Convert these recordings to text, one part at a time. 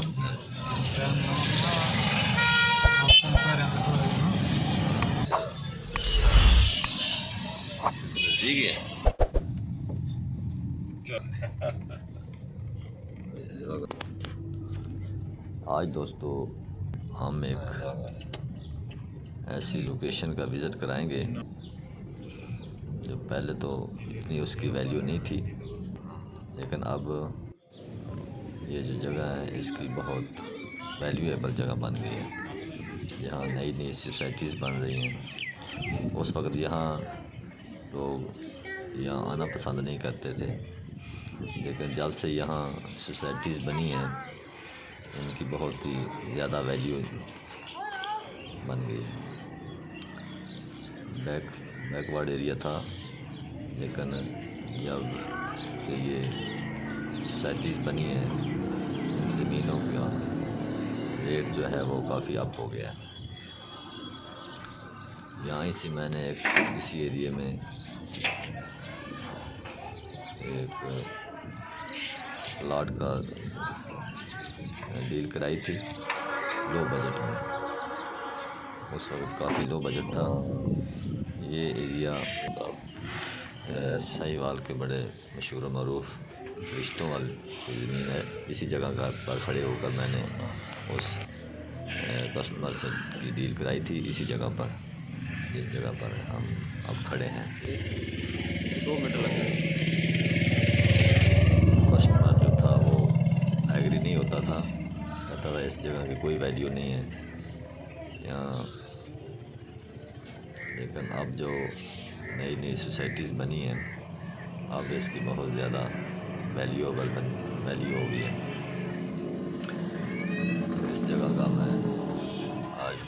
ठीक है। आज दोस्तों हम एक ऐसी लोकेशन का विज़िट कराएंगे जो पहले तो इतनी उसकी वैल्यू नहीं थी, लेकिन अब ये जो जगह है इसकी बहुत वैल्यूएबल जगह बन गई है। यहाँ नई नई सोसाइटीज़ बन रही हैं। उस वक्त यहाँ लोग यहाँ आना पसंद नहीं करते थे, लेकिन जब से यहाँ सोसाइटीज़ बनी हैं उनकी बहुत ही ज़्यादा वैल्यू बन गई है। बैकवर्ड एरिया था, लेकिन जब से ये सोसाइटीज़ बनी है ज़मीनों का रेट जो है वो काफ़ी अप हो गया है। यहाँ से मैंने इसी एरिया में एक प्लाट का डील कराई थी लो बजट में। उस वक्त काफ़ी लो बजट था। ये एरिया साहिवाल के बड़े मशहूर मरूफ रिश्तों वाली ज़मीन है। इसी जगह पर खड़े होकर मैंने उस कस्टमर से ये डील कराई थी, इसी जगह पर जिस जगह पर हम अब खड़े हैं। 2 मिनट लगे। कस्टमर जो था वो एग्री नहीं होता था, कहता था इस जगह की कोई वैल्यू नहीं है यहाँ। लेकिन अब जो नई नई सोसाइटीज़ बनी हैं अब इसकी बहुत ज़्यादा वैल्यू हो गई है। इस जगह का मैं आज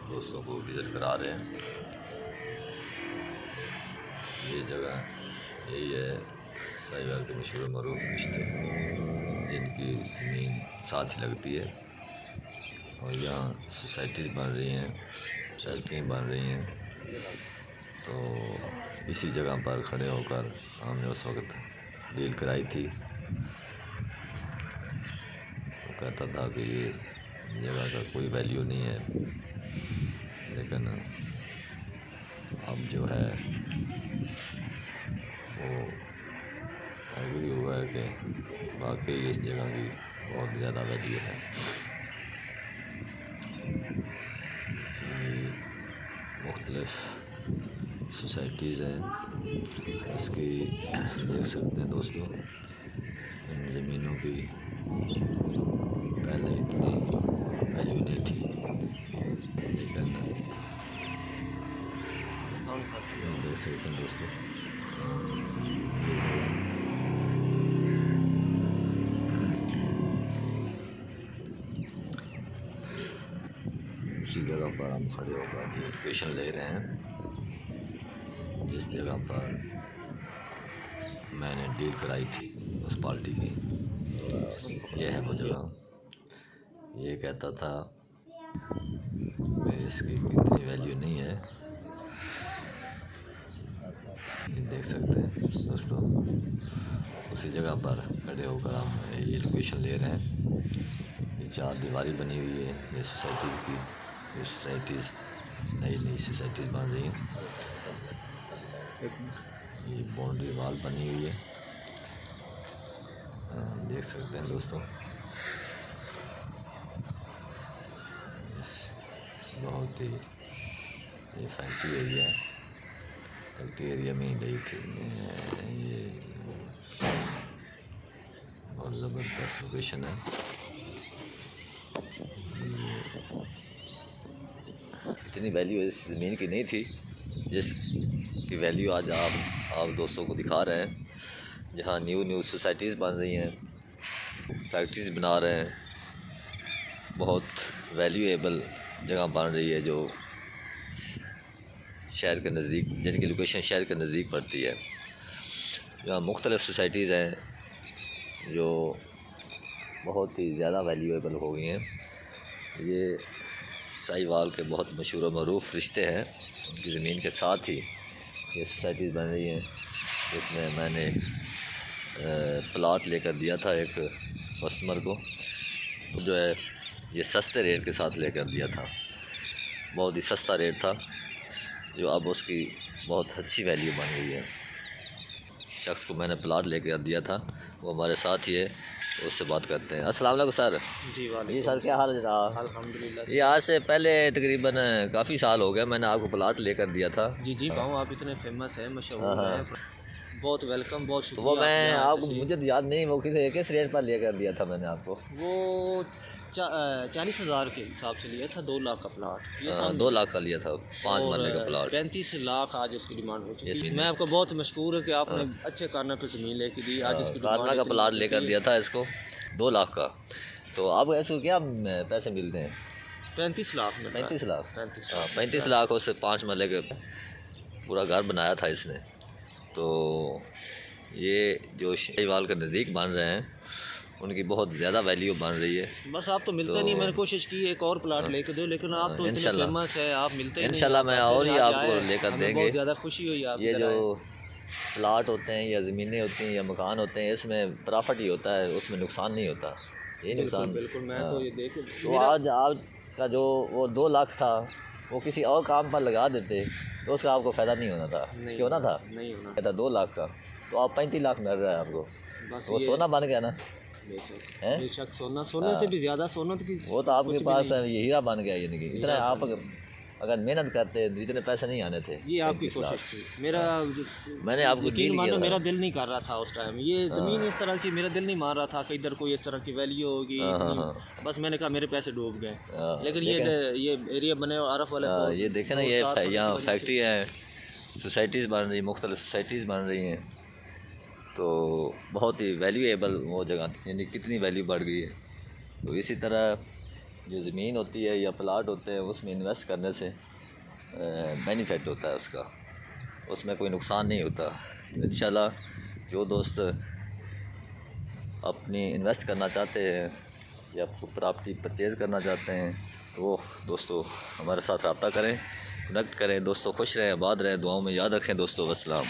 दोस्तों को विज़िट करा रहे हैं। ये जगह यही है साहिवाल के मशहूर मरूफ रिश्ते, जिनकी ज़मीन साथ ही लगती है और यहाँ सोसाइटीज़ बन रही हैं, सड़कें बन रही हैं। तो इसी जगह पर खड़े होकर हमने उस वक्त डील कराई थी। वो कहता था कि ये जगह का कोई वैल्यू नहीं है, लेकिन अब जो है वो एग्री हुआ है कि वाकई इस जगह की बहुत ज़्यादा वैल्यू है। मुख्तलिफ सोसाइटीज़ हैं, इसकी देख सकते हैं दोस्तों। इन ज़मीनों की पहले इतनी वैल्यू नहीं थी, लेकिन देख सकते हैं दोस्तों उसी जगह पर हम खड़े होकर लोकेशन ले रहे हैं जिस जगह पर मैंने डील कराई थी उस पार्टी की। यह है वो जगह। ये कहता था कि इसकी इतनी वैल्यू नहीं है। ये देख सकते हैं दोस्तों, उसी जगह पर खड़े होकर हम ये लोकेशन ले रहे हैं। ये 4 दीवारी बनी हुई है ये सोसाइटीज़ की। ये सोसाइटीज़ नई नई सोसाइटीज़ बन रही हैं। ये बाउंड्री वॉल बनी हुई है, देख सकते हैं दोस्तों। बहुत ही ये फैक्ट्री एरिया है, फैक्ट्री एरिया में ही गई थी। ये बहुत ज़बरदस्त लोकेशन है। इतनी वैल्यू इस ज़मीन की नहीं थी जिसकी वैल्यू आज आप दोस्तों को दिखा रहे हैं। जहाँ न्यू सोसाइटीज़ बन रही हैं, फैक्ट्रीज बना रहे हैं, बहुत वैल्यूएबल जगह बन रही है जो शहर के नज़दीक, जिनकी लोकेशन शहर के नज़दीक पड़ती है। यहाँ मुख्तलिफ़ सोसाइटीज़ हैं जो बहुत ही ज़्यादा वैल्यूएबल हो गई हैं। ये साहिवाल के बहुत मशहूर व मरूफ रिश्ते हैं, उनकी ज़मीन के साथ ही ये सोसाइटीज़ बन रही हैं। इसमें मैंने प्लाट लेकर दिया था एक कस्टमर को, जो है ये सस्ते रेट के साथ लेकर दिया था, बहुत ही सस्ता रेट था, जो अब उसकी बहुत अच्छी वैल्यू बन गई है। शख्स को मैंने प्लाट लेकर दिया था, वो हमारे साथ ही है, तो उससे बात करते हैं। अस्सलाम वालेकुम सर। जी सर, क्या हाल है जनाब? अल्हम्दुलिल्लाह। ये आज से पहले तकरीबन काफ़ी साल हो गए मैंने आपको प्लाट लेकर दिया था। जी गाँव आप इतने फेमस है, मशहूर हाँ। है, बहुत वेलकम, बहुत तो वो शुक्रिया। मैं आपके आपको, यहाँ मुझे तो याद नहीं वो किस रेट पर लेकर दिया था मैंने आपको। वो 40,000 के हिसाब से लिया था, 2 लाख का प्लाट। ये 2 लाख का लिया था, 5 मरले का प्लाट। 35 लाख आज उसकी डिमांड हो चुकी Yes, है। मैं आपको बहुत मशहूर है कि आपने अच्छे कारना पे ज़मीन लेके दी। आज इसकी कारना का डिमांड प्लाट लेकर दिया था इसको 2 लाख का। तो अब इसको क्या पैसे मिलते हैं? 35 लाख में। 35 लाख। 35 हाँ, लाख 35 लाख उससे 5 मरले के पूरा घर बनाया था इसने। तो ये जो शाहीवाल के नज़दीक बन रहे हैं उनकी बहुत ज़्यादा वैल्यू बन रही है। बस आप तो मिलते नहीं, मैंने कोशिश की एक और प्लाट लेके दो, लेकिन आप तो इतने इंशाल्लाह। फेमस है, आप मिलते ही नहीं। इंशाल्लाह मैं और ही आज आपको आए, लेकर हमें देंगे। बहुत ज़्यादा खुशी हुई आप ये इधर जो आए। प्लाट होते हैं या ज़मीनें होती हैं या मकान होते हैं, इसमें प्रॉफिट ही होता है, उसमें नुकसान नहीं होता। ये नुकसान बिल्कुल मैं तो ये देख तो आज का जो वो 2 लाख था वो किसी और काम पर लगा देते तो उसका आपको फ़ायदा नहीं होना था। क्यों ना था? नहीं होना था 2 लाख का, तो आप 35 लाख मिल रहा है आपको। बस वो सोना बन गया ना। हैं? बेशक सोने से भी ज़्यादा सोना तो वो तो आपके पास है, ये हीरा बन गया। यानी कि इतना आप अगर मेहनत करते तो इतने पैसे नहीं आने थे। ये आपकी कोशिश थी। मेरा मैंने आपको डील मानो किया मेरा था। दिल नहीं कर रहा था उस टाइम। ये ज़मीन इस तरह की मेरा दिल नहीं मान रहा था कि इधर कोई इस तरह की वैल्यू होगी। बस मैंने कहा मेरे पैसे डूब गए। लेकिन ये एरिया बने आरफ वाले ये देखें ना, ये यहाँ फैक्ट्री है, सोसाइटीज़ बन रही, मुख्तलिफ सोसाइटीज़ बन रही हैं, तो बहुत ही वैल्यूएबल वो जगह, यानी कितनी वैल्यू बढ़ गई है। तो इसी तरह जो ज़मीन होती है या प्लाट होते हैं उसमें इन्वेस्ट करने से बेनिफिट होता है उसका, उसमें कोई नुकसान नहीं होता। इंशाल्लाह जो दोस्त अपनी इन्वेस्ट करना चाहते हैं या प्रॉपर्टी परचेज़ करना चाहते हैं तो वो दोस्तों हमारे साथ रब्ता करें, कनेक्ट करें। दोस्तों खुश रहें, आबाद रहें, दुआओं में याद रखें दोस्तों। वस्सलाम।